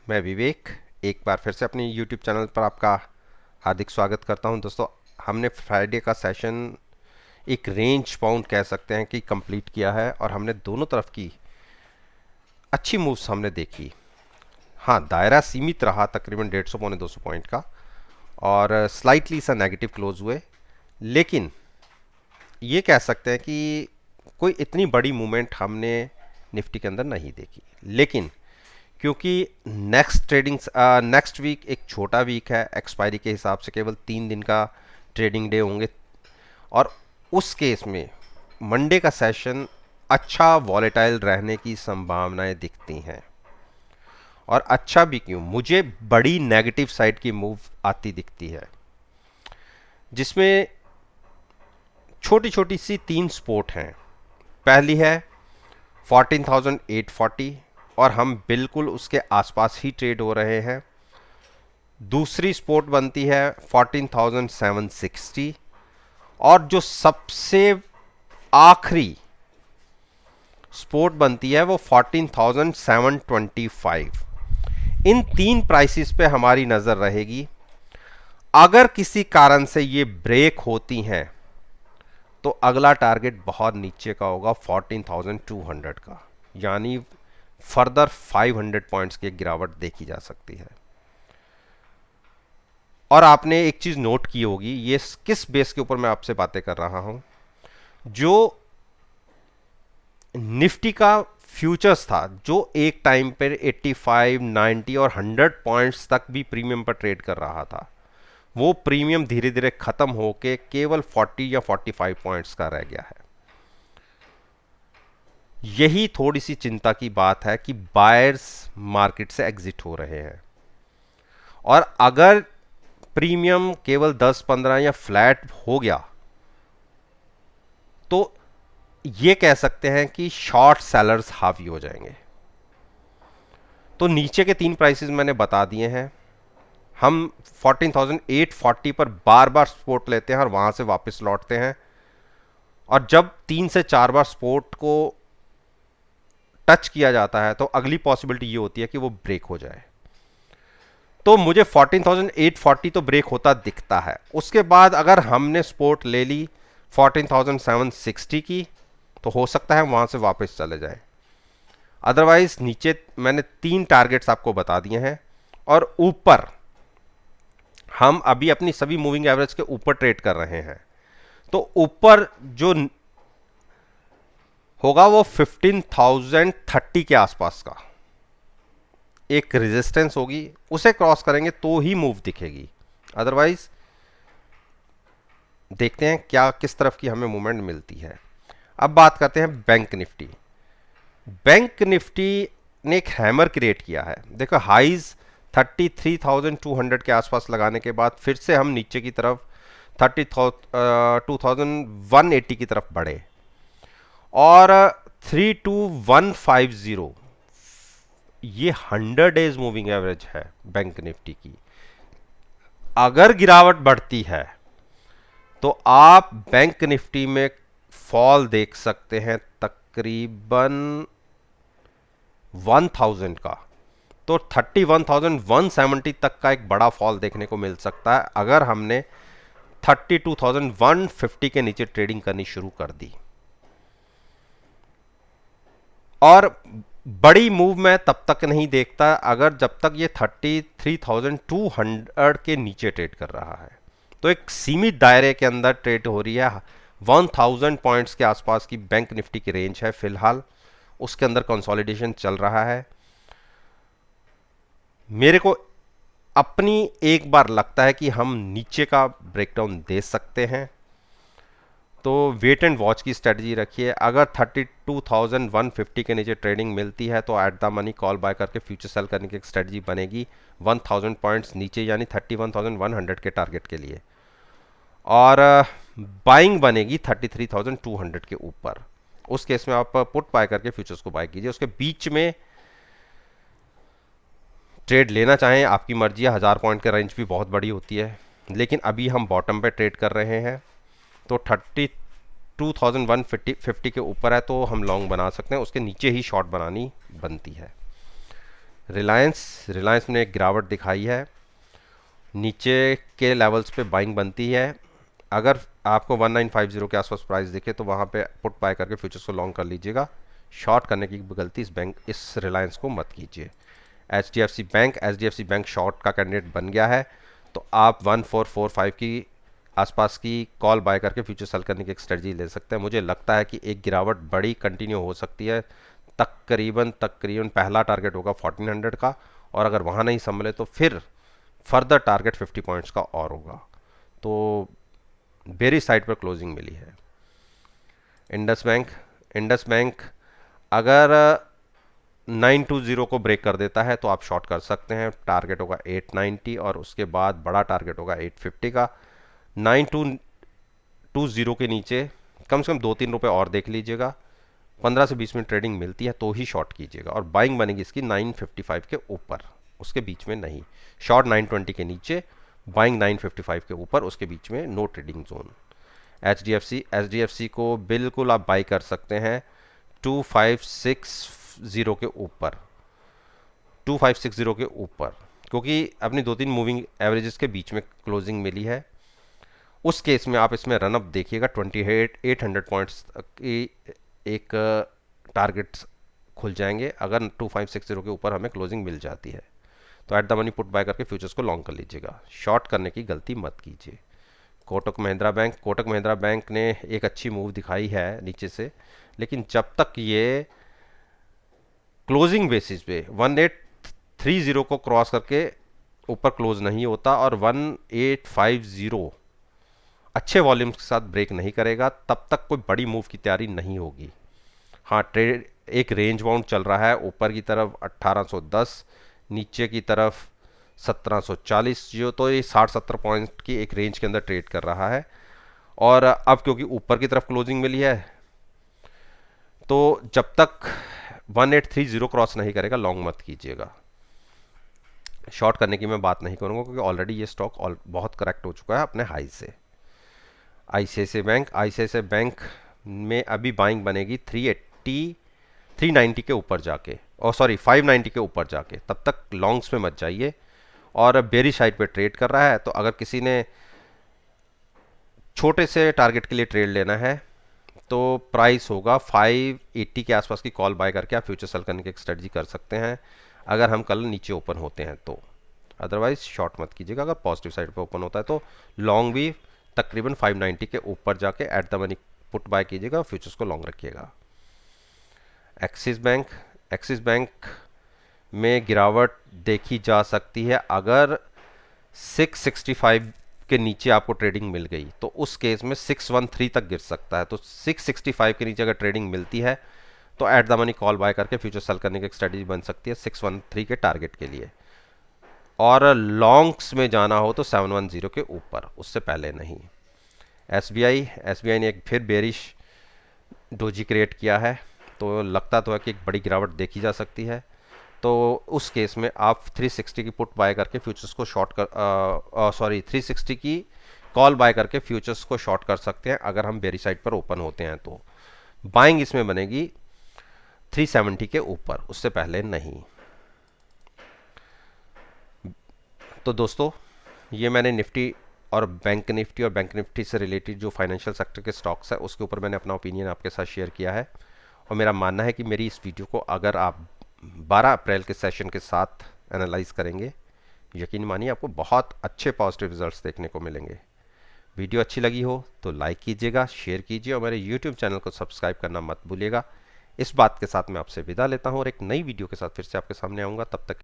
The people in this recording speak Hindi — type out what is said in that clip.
मैं विवेक एक बार फिर से अपने YouTube चैनल पर आपका हार्दिक स्वागत करता हूं। दोस्तों, हमने फ्राइडे का सेशन एक रेंज बाउंड कह सकते हैं कि कंप्लीट किया है और हमने दोनों तरफ की अच्छी मूव्स हमने देखी। हाँ, दायरा सीमित रहा तकरीबन 150 पौने 200 पॉइंट का और स्लाइटली सा नेगेटिव क्लोज हुए, लेकिन ये कह सकते हैं कि कोई इतनी बड़ी मूवमेंट हमने निफ्टी के अंदर नहीं देखी। लेकिन क्योंकि नेक्स्ट वीक एक छोटा वीक है, एक्सपायरी के हिसाब से केवल 3 दिन का ट्रेडिंग डे होंगे और उस केस में मंडे का सेशन अच्छा वॉलेटाइल रहने की संभावनाएं दिखती हैं। और अच्छा भी क्यों, मुझे बड़ी नेगेटिव साइड की मूव आती दिखती है, जिसमें छोटी छोटी सी 3 सपोर्ट हैं। पहली है 14,840 और हम बिल्कुल उसके आसपास ही ट्रेड हो रहे हैं। दूसरी सपोर्ट बनती है 14,760 और जो सबसे आखिरी सपोर्ट बनती है वो 14,725। इन 3 प्राइसेस पे हमारी नज़र रहेगी। अगर किसी कारण से ये ब्रेक होती हैं तो अगला टारगेट बहुत नीचे का होगा 14,200 का, यानी फर्दर 500 पॉइंट्स की गिरावट देखी जा सकती है। और आपने एक चीज नोट की होगी, ये किस बेस के ऊपर मैं आपसे बातें कर रहा हूं। जो निफ्टी का फ्यूचर्स था, जो एक टाइम पर 85, 90 और 100 पॉइंट्स तक भी प्रीमियम पर ट्रेड कर रहा था, वो प्रीमियम धीरे धीरे खत्म होके केवल 40 या 45 पॉइंट्स का रह गया है। यही थोड़ी सी चिंता की बात है कि बायर्स मार्केट से एग्जिट हो रहे हैं और अगर प्रीमियम केवल 10-15 या फ्लैट हो गया तो ये कह सकते हैं कि शॉर्ट सेलर्स हावी हो जाएंगे। तो नीचे के 3 प्राइसेस मैंने बता दिए हैं। हम 14,840 पर बार बार सपोर्ट लेते हैं और वहां से वापस लौटते हैं, और जब 3 से 4 बार सपोर्ट को टच किया जाता है तो अगली पॉसिबिलिटी ये होती है कि वो ब्रेक हो जाए। तो मुझे 14,840 तो ब्रेक होता दिखता है। उसके बाद अगर हमने सपोर्ट ले ली 14,760 की तो हो सकता है वहां से वापस चले जाए। अदरवाइज नीचे मैंने 3 टारगेट्स आपको बता दिए हैं और ऊपर हम अभी अपनी सभी मूविंग एवरेज के ऊपर ट्रेड कर रहे हैं। तो ऊपर जो होगा वो 15,030 के आसपास का एक रेजिस्टेंस होगी, उसे क्रॉस करेंगे तो ही मूव दिखेगी। अदरवाइज देखते हैं क्या किस तरफ की हमें मूवमेंट मिलती है। अब बात करते हैं बैंक निफ्टी। बैंक निफ्टी ने एक हैमर क्रिएट किया है। देखो, हाइज 33,200 के आसपास लगाने के बाद फिर से हम नीचे की तरफ 32,180 की तरफ बढ़े और 32,150 ये 100 डेज मूविंग एवरेज है बैंक निफ्टी की। अगर गिरावट बढ़ती है तो आप बैंक निफ्टी में फॉल देख सकते हैं तकरीबन 1000 का। तो 31,170 तक का एक बड़ा फॉल देखने को मिल सकता है अगर हमने 32,150 के नीचे ट्रेडिंग करनी शुरू कर दी। और बड़ी मूव मैं तब तक नहीं देखता अगर जब तक ये 33,200 के नीचे ट्रेड कर रहा है। तो एक सीमित दायरे के अंदर ट्रेड हो रही है। 1000 पॉइंट्स के आसपास की बैंक निफ्टी की रेंज है फिलहाल, उसके अंदर कंसोलिडेशन चल रहा है। मेरे को अपनी एक बार लगता है कि हम नीचे का ब्रेकडाउन दे सकते हैं, तो वेट एंड वॉच की स्ट्रेटजी रखिए। अगर 32,150 के नीचे ट्रेडिंग मिलती है तो at the money call buy करके फ्यूचर सेल करने की एक स्ट्रेटजी बनेगी 1000 पॉइंट्स नीचे, यानी 31,100 के टारगेट के लिए, और बाइंग बनेगी 33,200 के ऊपर। उस केस में आप पुट बाय करके फ्यूचर्स को बाय कीजिए। उसके बीच में ट्रेड लेना चाहें आपकी मर्जी है। 1000 पॉइंट का रेंज भी बहुत बड़ी होती है, लेकिन अभी हम बॉटम पे ट्रेड कर रहे हैं तो 32,150 के ऊपर है तो हम लॉन्ग बना सकते हैं, उसके नीचे ही शॉर्ट बनानी बनती है। रिलायंस ने एक गिरावट दिखाई है, नीचे के लेवल्स पे बाइंग बनती है। अगर आपको 1950 के आसपास प्राइस दिखे तो वहाँ पे पुट बाय करके फ्यूचर्स को लॉन्ग कर लीजिएगा। शॉर्ट करने की गलती इस रिलायंस को मत कीजिए। H D F C bank short का कैंडिडेट बन गया है, तो आप 1445 की आसपास की कॉल बाय करके फ्यूचर सेल करने की एक स्ट्रेटजी ले सकते हैं। मुझे लगता है कि एक गिरावट बड़ी कंटिन्यू हो सकती है। तकरीबन पहला टारगेट होगा 1400 का, और अगर वहाँ नहीं संभले तो फिर फर्दर टारगेट 50 पॉइंट्स का और होगा। तो बेरी साइड पर क्लोजिंग मिली है। इंडस बैंक अगर 920 को ब्रेक कर देता है तो आप शॉर्ट कर सकते हैं। टारगेट होगा 890 और उसके बाद बड़ा टारगेट होगा 850 का। 9220 के नीचे कम से कम 2-3 रुपये और देख लीजिएगा। 15 से 20 मिनट ट्रेडिंग मिलती है तो ही शॉर्ट कीजिएगा, और बाइंग बनेगी इसकी 955 के ऊपर, उसके बीच में नहीं। शॉर्ट 920 के नीचे, बाइंग 955 के ऊपर, उसके बीच में no trading zone. H D F C को बिल्कुल आप बाई कर सकते हैं 2560 के ऊपर, 2560 के ऊपर, क्योंकि अपनी 2-3 मूविंग एवरेजेस के बीच में क्लोजिंग मिली है। उस केस में आप इसमें रनअप देखिएगा 800 पॉइंट्स की एक टारगेट खुल जाएंगे अगर 2560 के ऊपर हमें क्लोजिंग मिल जाती है। तो at the money put buy करके फ्यूचर्स को लॉन्ग कर लीजिएगा, शॉर्ट करने की गलती मत कीजिए। कोटक महिंद्रा बैंक ने एक अच्छी मूव दिखाई है नीचे से, लेकिन जब तक ये क्लोजिंग बेसिस पे 1830 को क्रॉस करके ऊपर क्लोज नहीं होता और 1850 अच्छे वॉल्यूम्स के साथ ब्रेक नहीं करेगा, तब तक कोई बड़ी मूव की तैयारी नहीं होगी। हाँ, ट्रेड एक रेंज बाउंड चल रहा है, ऊपर की तरफ 1810, नीचे की तरफ 1740, जो तो ये 60-70 पॉइंट की एक रेंज के अंदर ट्रेड कर रहा है। और अब क्योंकि ऊपर की तरफ क्लोजिंग मिली है, तो जब तक 1830 क्रॉस नहीं करेगा लॉन्ग मत कीजिएगा। शॉर्ट करने की मैं बात नहीं करूंगा क्योंकि ऑलरेडी ये स्टॉक बहुत करेक्ट हो चुका है अपने हाई से। आईसीआईसीआई बैंक में अभी बाइंग बनेगी 390 के ऊपर जाके, और सॉरी 590 के ऊपर जाके। तब तक लॉन्ग्स में मत जाइए, और बेरी साइड पे ट्रेड कर रहा है, तो अगर किसी ने छोटे से टारगेट के लिए ट्रेड लेना है तो प्राइस होगा 580 के आसपास की कॉल बाय करके आप फ्यूचर सेल करने की एक स्ट्रेटजी कर सकते हैं अगर हम कल नीचे ओपन होते हैं तो। अदरवाइज शॉर्ट मत कीजिएगा। अगर पॉजिटिव साइड पे ओपन होता है तो लॉन्ग भी तकरीबन 590 के ऊपर जाके eight the money put buy कीजिएगा, फ्यूचर्स को लॉन्ग रखिएगा। एक्सिस बैंक में गिरावट देखी जा सकती है। अगर 665 के नीचे आपको ट्रेडिंग मिल गई तो उस केस में 613 तक गिर सकता है। तो 665 के नीचे अगर ट्रेडिंग मिलती है तो at the money call buy करके फ्यूचर सेल करने की एक स्ट्रेटजी बन सकती है 613 के टारगेट के लिए। और लॉन्ग्स में जाना हो तो 710 के ऊपर, उससे पहले नहीं। एसबीआई ने एक फिर बेरिश डोजी क्रिएट किया है, तो लगता तो है कि एक बड़ी गिरावट देखी जा सकती है। तो उस केस में आप 360 की पुट बाय करके फ्यूचर्स को शॉर्ट कर 360 की कॉल बाय करके फ्यूचर्स को शॉर्ट कर सकते हैं अगर हम बेरी साइड पर ओपन होते हैं। तो बाइंग इसमें बनेगी 370 के ऊपर, उससे पहले नहीं। तो दोस्तों, ये मैंने निफ्टी और बैंक निफ्टी से रिलेटेड जो फाइनेंशियल सेक्टर के स्टॉक्स है उसके ऊपर मैंने अपना ओपिनियन आपके साथ शेयर किया है। और मेरा मानना है कि मेरी इस वीडियो को अगर आप 12 अप्रैल के सेशन के साथ एनालाइज करेंगे, यकीन मानिए आपको बहुत अच्छे पॉजिटिव रिजल्ट्स देखने को मिलेंगे। वीडियो अच्छी लगी हो तो लाइक कीजिएगा, शेयर कीजिए और मेरे यूट्यूब चैनल को सब्सक्राइब करना मत भूलिएगा। इस बात के साथ मैं आपसे विदा लेता हूँ और एक नई वीडियो के साथ फिर से आपके सामने आऊँगा। तब तक